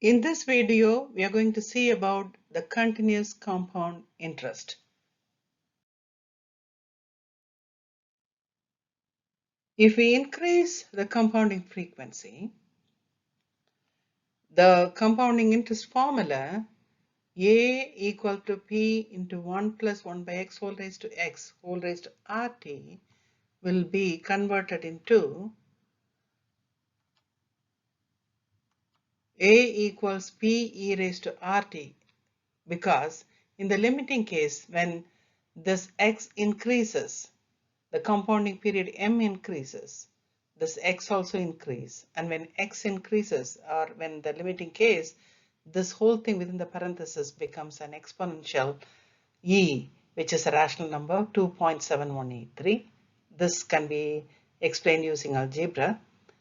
In this video, we are going to see about the continuous compound interest. If we increase the compounding frequency, the compounding interest formula A equal to P into 1 plus 1 by x whole raised to x whole raised to RT will be converted into A equals P e raised to RT, because in the limiting case, when this x increases, the compounding period m increases, this x also increase, and when x increases, or when the limiting case, this whole thing within the parenthesis becomes an exponential e, which is a rational number 2.7183. This can be explained using algebra.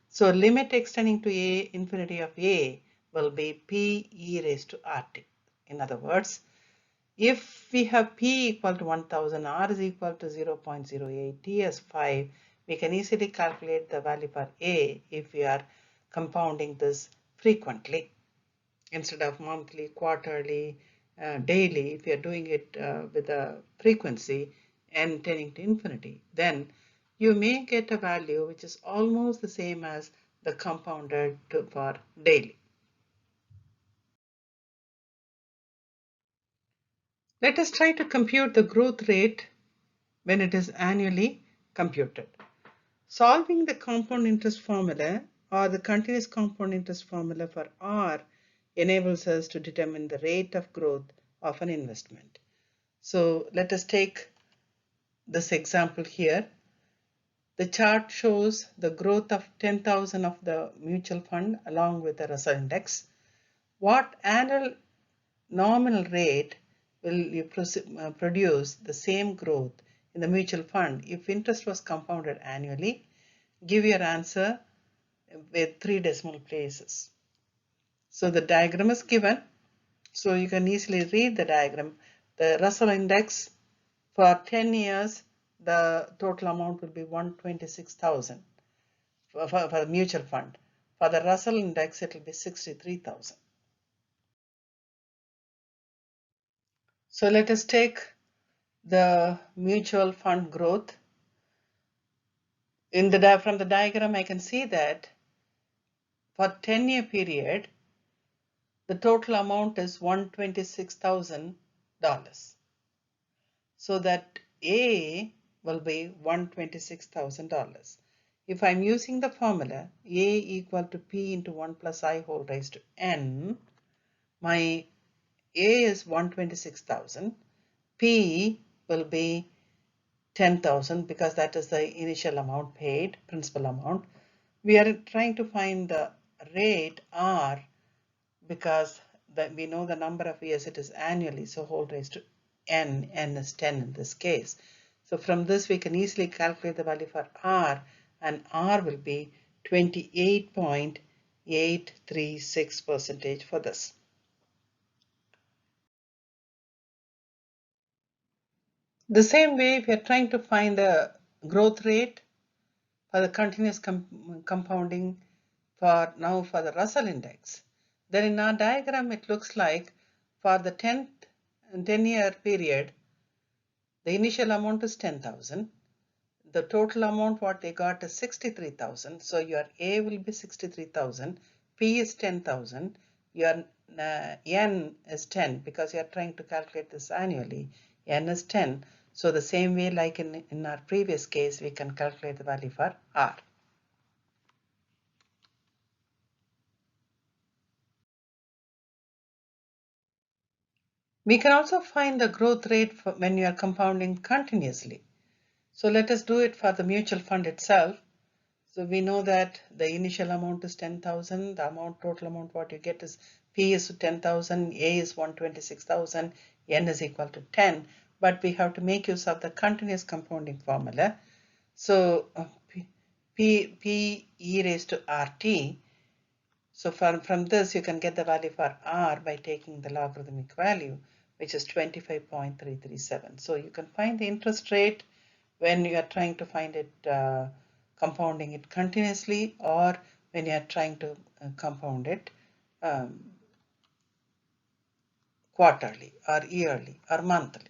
So limit extending to a infinity of a will be p e raised to rt. In other words, if we have P equal to 1000, R is equal to 0.08, T as 5, we can easily calculate the value for A if we are compounding this frequently. Instead of monthly, quarterly, daily, if we are doing it with a frequency n tending to infinity, then you may get a value which is almost the same as the compounded for daily. Let us try to compute the growth rate when it is annually computed. Solving the compound interest formula or the continuous compound interest formula for R enables us to determine the rate of growth of an investment. So let us take this example here. The chart shows the growth of 10,000 of the mutual fund along with the Russell index. What annual nominal rate will you produce the same growth in the mutual fund if interest was compounded annually? Give your answer with 3 decimal places. So the diagram is given, so you can easily read the diagram. The Russell index for 10 years, the total amount will be 126,000 for the mutual fund. For the Russell index, it will be 63,000. So let us take the mutual fund growth. From the diagram, I can see that for 10-year period, the total amount is $126,000. So that A will be $126,000. If I'm using the formula A equal to P into 1 plus I whole raised to N, my A is 126,000. P will be 10,000 because that is the initial amount paid, principal amount. We are trying to find the rate R because we know the number of years it is annually, so whole raised to n is 10 in this case. So from this we can easily calculate the value for R, and R will be 28.836% for this. The same way, if we are trying to find the growth rate for the continuous compounding for the Russell index, then in our diagram it looks like for the 10-year period, the initial amount is 10,000. The total amount what they got is 63,000. So your A will be 63,000, P is 10,000, your N is 10 because you are trying to calculate this annually. N is 10. So the same way like in our previous case, we can calculate the value for R. We can also find the growth rate when you are compounding continuously. So let us do it for the mutual fund itself. So we know that the initial amount is 10,000. The total amount what you get is P is 10,000, A is 126,000, N is equal to 10. But we have to make use of the continuous compounding formula. So P e raised to RT. So from this you can get the value for R by taking the logarithmic value, which is 25.337. So you can find the interest rate when you are trying to find it compounding it continuously, or when you are trying to compound it quarterly or yearly or monthly.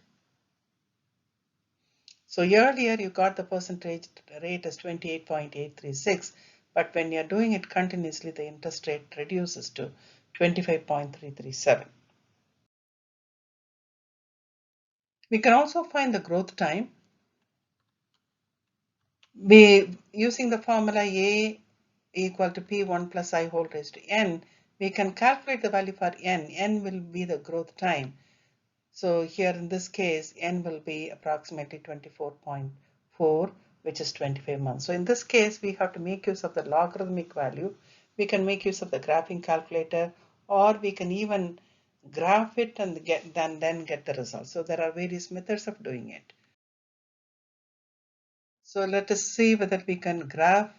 So earlier you got the percentage rate as 28.836, but when you're doing it continuously, the interest rate reduces to 25.337. We can also find the growth time. Using the formula A equal to P1 plus I whole raised to N, we can calculate the value for N. N will be the growth time. So here in this case, N will be approximately 24.4, which is 25 months. So in this case, we have to make use of the logarithmic value. We can make use of the graphing calculator, or we can even graph it and then get the result. So there are various methods of doing it. So let us see whether we can graph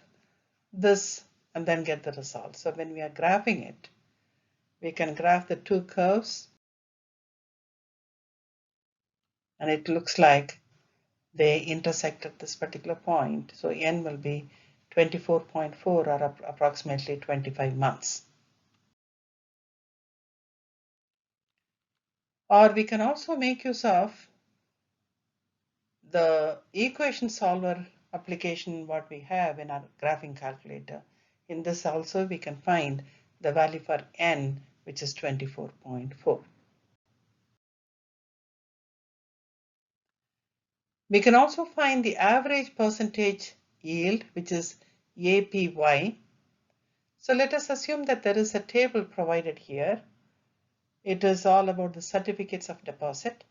this and then get the result. So when we are graphing it, we can graph the two curves, and it looks like they intersect at this particular point. So N will be 24.4 or approximately 25 months. Or we can also make use of the equation solver application what we have in our graphing calculator. In this also we can find the value for N, which is 24.4. We can also find the average percentage yield, which is APY. So let us assume that there is a table provided here. It is all about the certificates of deposit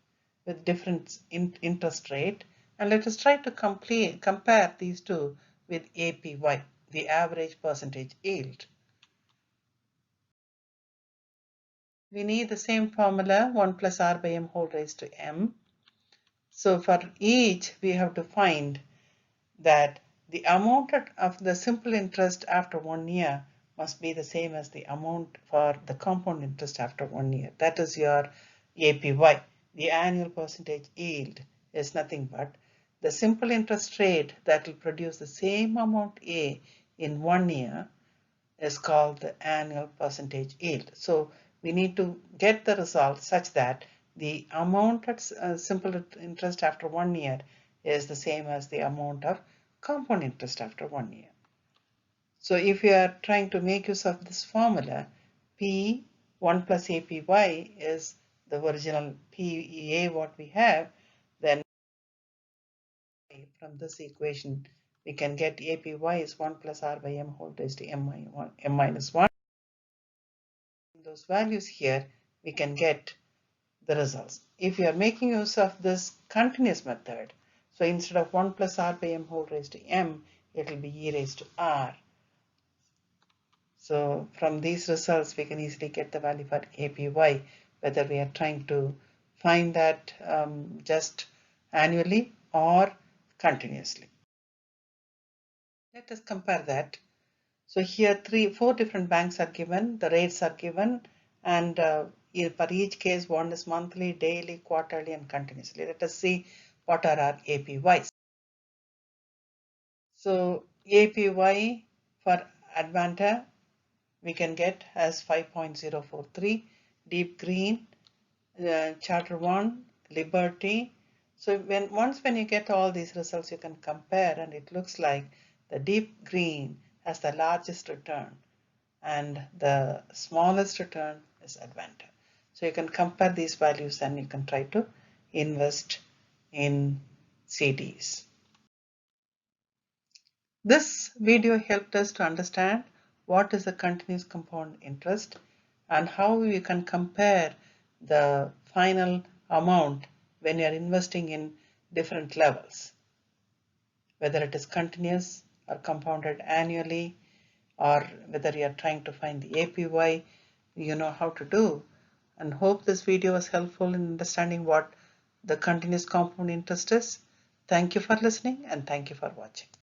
with different interest rate. And let us try to compare these two with APY, the average percentage yield. We need the same formula, 1 plus R by M whole raised to M. So for each, we have to find that the amount of the simple interest after 1 year must be the same as the amount for the compound interest after 1 year. That is your APY. The annual percentage yield is nothing but the simple interest rate that will produce the same amount A in 1 year is called the annual percentage yield. So we need to get the result such that the amount of simple interest after 1 year is the same as the amount of compound interest after 1 year. So if you are trying to make use of this formula, P1 plus APY is the original PEA what we have, then from this equation we can get APY is 1 plus R by M whole raised to M minus 1. Those values here, we can get the results. If you are making use of this continuous method, so instead of 1 plus R by M whole raised to M, it will be E raised to R. So from these results, we can easily get the value for APY, whether we are trying to find that just annually or continuously. Let us compare that. So here four different banks are given, the rates are given, and for each case one is monthly, daily, quarterly, and continuously. Let us see what are our APYs. So APY for Advanta we can get as 5.043, deep green, Charter 1, Liberty. So once when you get all these results, you can compare, and it looks like the deep green has the largest return and the smallest return is Advanta. So you can compare these values and you can try to invest in CDs. This video helped us to understand what is a continuous compound interest and how we can compare the final amount when you are investing in different levels, whether it is continuous or compounded annually, or whether you are trying to find the APY, you know how to do. And hope this video was helpful in understanding what the continuous compound interest is. Thank you for listening and thank you for watching.